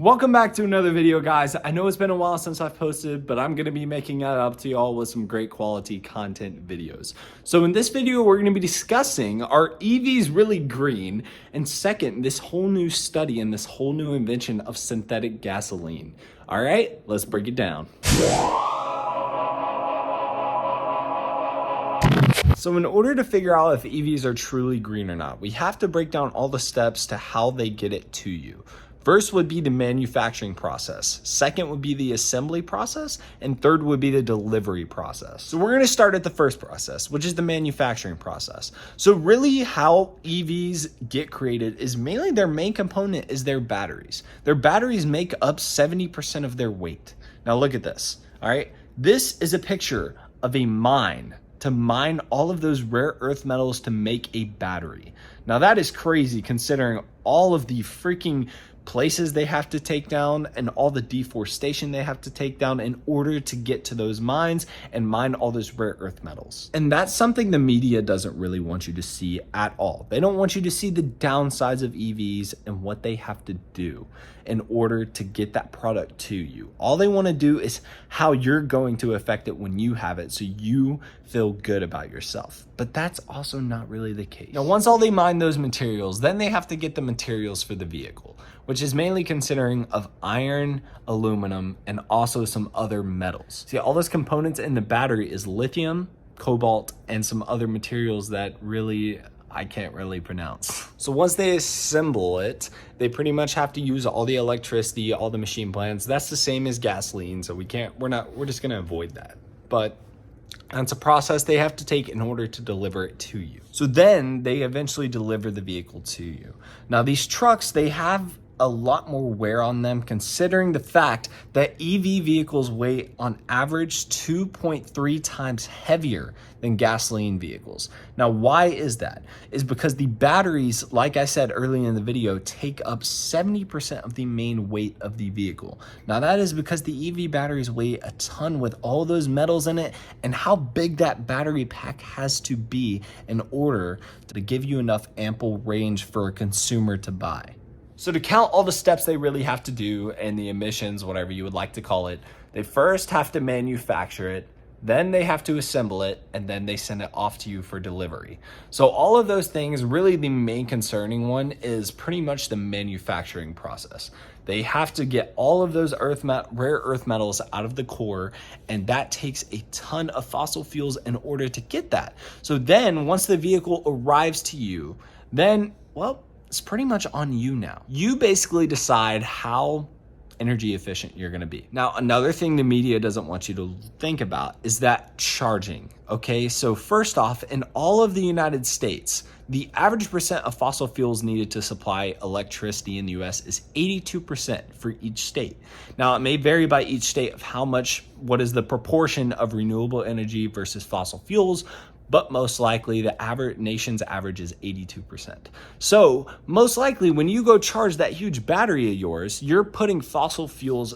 Welcome back to another video, guys. I know it's been a while since I've posted, but I'm going to be making it up to y'all with some great quality content videos. So in this video, we're going to be discussing, are EVs really green? And second, this whole new study and this whole new invention of synthetic gasoline. All right, let's break it down. So in order to figure out if EVs are truly green or not, we have to break down all the steps to how they get it to you. First would be the manufacturing process. Second would be the assembly process. And third would be the delivery process. So we're going to start at the first process, which is the manufacturing process. So really how EVs get created is mainly their main component is their batteries. Their batteries make up 70% of their weight. Now look at this. All right. This is a picture of a mine to mine all of those rare earth metals to make a battery. Now that is crazy considering all of the freaking places they have to take down and all the deforestation they have to take down in order to get to those mines and mine all those rare earth metals. And that's something the media doesn't really want you to see at all. They don't want you to see the downsides of EVs and what they have to do in order to get that product to you. All they want to do is how you're going to affect it when you have it so you feel good about yourself. But that's also not really the case. Now, once all they mine those materials, then they have to get the materials for the vehicle, which is mainly considering of iron, aluminum, and also some other metals. See, all those components in the battery is lithium, cobalt, and some other materials that really I can't really pronounce. So once they assemble it, they pretty much have to use all the electricity, all the machine plants. That's the same as gasoline, so we're just gonna avoid that. But that's a process they have to take in order to deliver it to you. So then they eventually deliver the vehicle to you. Now these trucks, they have a lot more wear on them considering the fact that EV vehicles weigh on average 2.3 times heavier than gasoline vehicles. Now, why is that? Is because the batteries, like I said earlier in the video, take up 70% of the main weight of the vehicle. Now, that is because the EV batteries weigh a ton with all those metals in it and how big that battery pack has to be in order to give you enough ample range for a consumer to buy. So to count all the steps they really have to do and the emissions, whatever you would like to call it, they first have to manufacture it, then they have to assemble it, and then they send it off to you for delivery. So all of those things, really the main concerning one is pretty much the manufacturing process. They have to get all of those rare earth metals out of the core, and that takes a ton of fossil fuels in order to get that. So then once the vehicle arrives to you, then, well, it's pretty much on you now. You basically decide how energy efficient you're gonna be. Now, another thing the media doesn't want you to think about is that charging, okay? So first off, in all of the United States, the average percent of fossil fuels needed to supply electricity in the US is 82% for each state. Now, it may vary by each state of what is the proportion of renewable energy versus fossil fuels, but most likely the nation's average is 82%. So most likely when you go charge that huge battery of yours, you're putting fossil fuels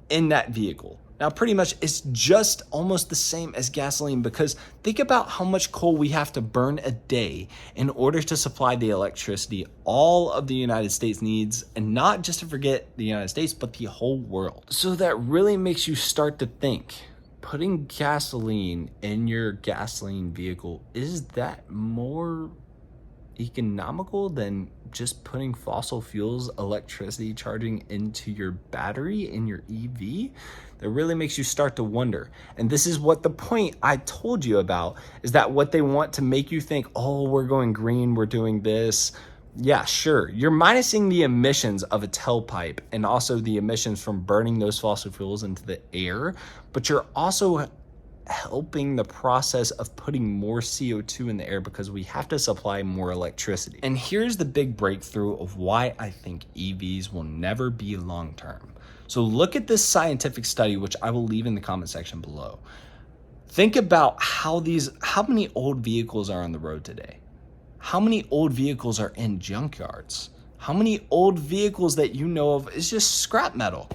in that vehicle. Now pretty much it's just almost the same as gasoline because think about how much coal we have to burn a day in order to supply the electricity all of the United States needs, and not just to forget the United States, but the whole world. So that really makes you start to think, putting gasoline in your gasoline vehicle, is that more economical than just putting fossil fuels electricity charging into your battery in your EV? That really makes you start to wonder. And this is what the point I told you about, is that what they want to make you think, oh, we're going green, we're doing this. Yeah, sure. You're minusing the emissions of a tailpipe and also the emissions from burning those fossil fuels into the air, but you're also helping the process of putting more CO2 in the air because we have to supply more electricity. And here's the big breakthrough of why I think EVs will never be long-term. So look at this scientific study, which I will leave in the comment section below. Think about how many old vehicles are on the road today. How many old vehicles are in junkyards? How many old vehicles that you know of is just scrap metal?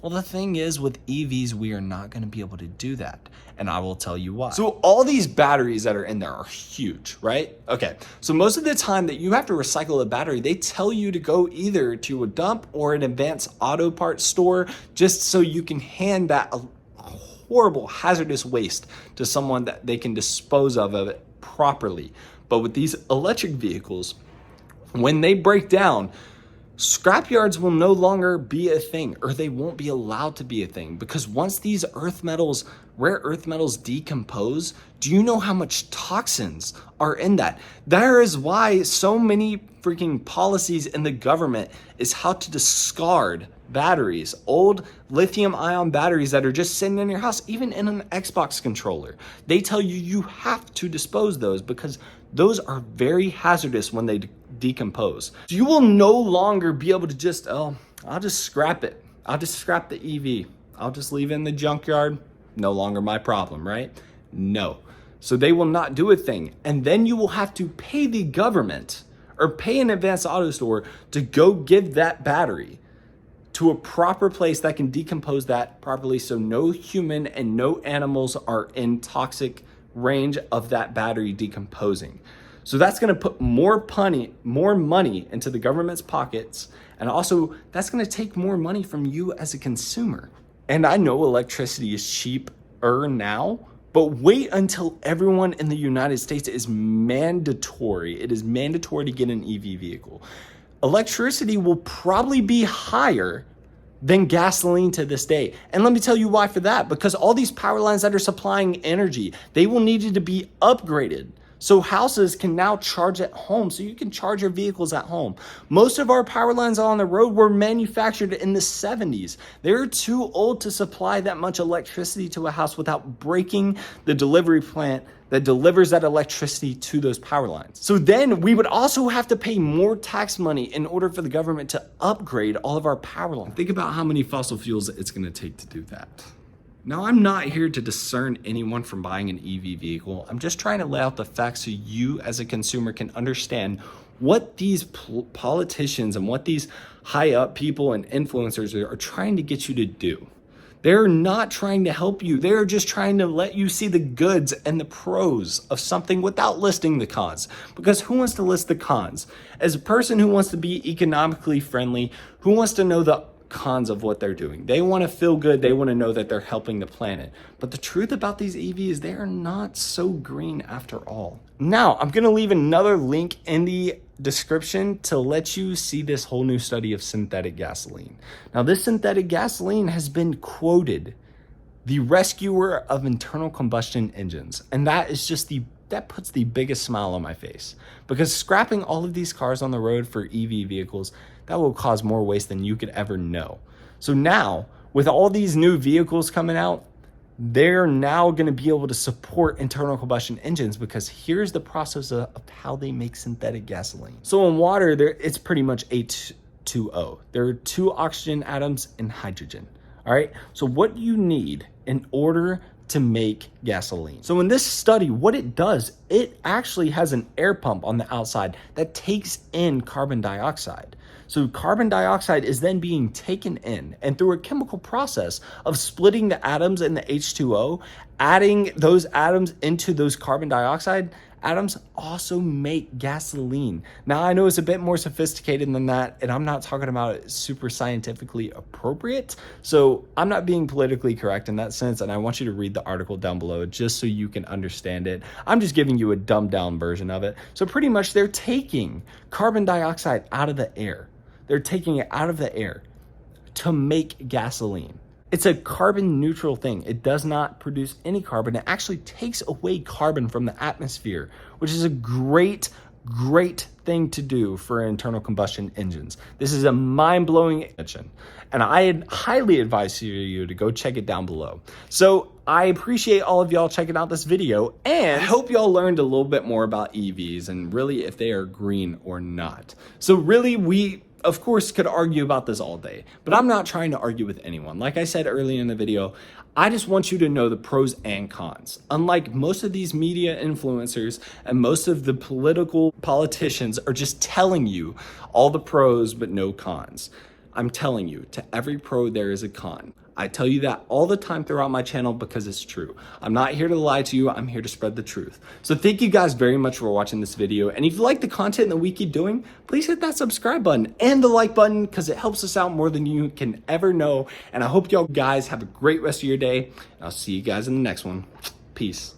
Well, the thing is, with EVs, we are not going to be able to do that. And I will tell you why. So all these batteries that are in there are huge, right? Okay, so most of the time that you have to recycle a battery, they tell you to go either to a dump or an advanced auto parts store just so you can hand that horrible hazardous waste to someone that they can dispose of it properly. But with these electric vehicles, when they break down, scrap yards will no longer be a thing, or they won't be allowed to be a thing, because once these rare earth metals decompose, do you know how much toxins are in that? That is why so many freaking policies in the government is how to discard batteries, old lithium ion batteries that are just sitting in your house, even in an Xbox controller. They tell you you have to dispose those because those are very hazardous when they decompose. So you will no longer be able to just, I'll just scrap it. I'll just scrap the EV. I'll just leave it in the junkyard. No longer my problem, right? No. So they will not do a thing. And then you will have to pay the government or pay an advanced auto store to go give that battery to a proper place that can decompose that properly so no human and no animals are in toxic range of that battery decomposing. So that's going to put more money into the government's pockets, and also that's going to take more money from you as a consumer. And I know electricity is cheaper now, but wait until everyone in the United States is mandatory. It is mandatory to get an EV vehicle. Electricity will probably be higher than gasoline to this day. And let me tell you why for that, because all these power lines that are supplying energy, they will need to be upgraded. So houses can now charge at home, so you can charge your vehicles at home. Most of our power lines on the road were manufactured in the 70s. They're too old to supply that much electricity to a house without breaking the delivery plant that delivers that electricity to those power lines. So then we would also have to pay more tax money in order for the government to upgrade all of our power lines. Think about how many fossil fuels it's gonna take to do that. Now, I'm not here to discern anyone from buying an EV vehicle. I'm just trying to lay out the facts so you as a consumer can understand what these politicians and what these high up people and influencers are trying to get you to do. They're not trying to help you. They're just trying to let you see the goods and the pros of something without listing the cons. Because who wants to list the cons? As a person who wants to be economically friendly, who wants to know the cons of what they're doing? They want to feel good. They want to know that they're helping the planet. But the truth about these EVs, they are not so green after all. Now, I'm going to leave another link in the description to let you see this whole new study of synthetic gasoline. Now, this synthetic gasoline has been quoted the rescuer of internal combustion engines. And that is just that puts the biggest smile on my face, because scrapping all of these cars on the road for EV vehicles, that will cause more waste than you could ever know. So now, with all these new vehicles coming out, they're now going to be able to support internal combustion engines, because here's the process of how they make synthetic gasoline. So in water, it's pretty much H2O. There are two oxygen atoms and hydrogen. All right. So what do you need in order to make gasoline? So in this study, what it does, it actually has an air pump on the outside that takes in carbon dioxide. So carbon dioxide is then being taken in, and through a chemical process of splitting the atoms in the H2O, adding those atoms into those carbon dioxide atoms also make gasoline. Now, I know it's a bit more sophisticated than that, and I'm not talking about it super scientifically appropriate. So I'm not being politically correct in that sense, and I want you to read the article down below just so you can understand it. I'm just giving you a dumbed down version of it. So pretty much they're taking carbon dioxide out of the air. They're taking it out of the air to make gasoline. It's a carbon neutral thing. It does not produce any carbon. It actually takes away carbon from the atmosphere, which is a great thing to do for internal combustion engines. This is a mind-blowing invention, and I highly advise you to go check it down below. So I appreciate all of y'all checking out this video, and I hope y'all learned a little bit more about EVs and really if they are green or not. So really, we of course could argue about this all day, but I'm not trying to argue with anyone. Like I said earlier in the video, I just want you to know the pros and cons. Unlike most of these media influencers and most of the politicians are just telling you all the pros but no cons. I'm telling you, to every pro there is a con. I tell you that all the time throughout my channel because it's true. I'm not here to lie to you, I'm here to spread the truth. So thank you guys very much for watching this video. And if you like the content that we keep doing, please hit that subscribe button and the like button because it helps us out more than you can ever know. And I hope y'all guys have a great rest of your day. And I'll see you guys in the next one. Peace.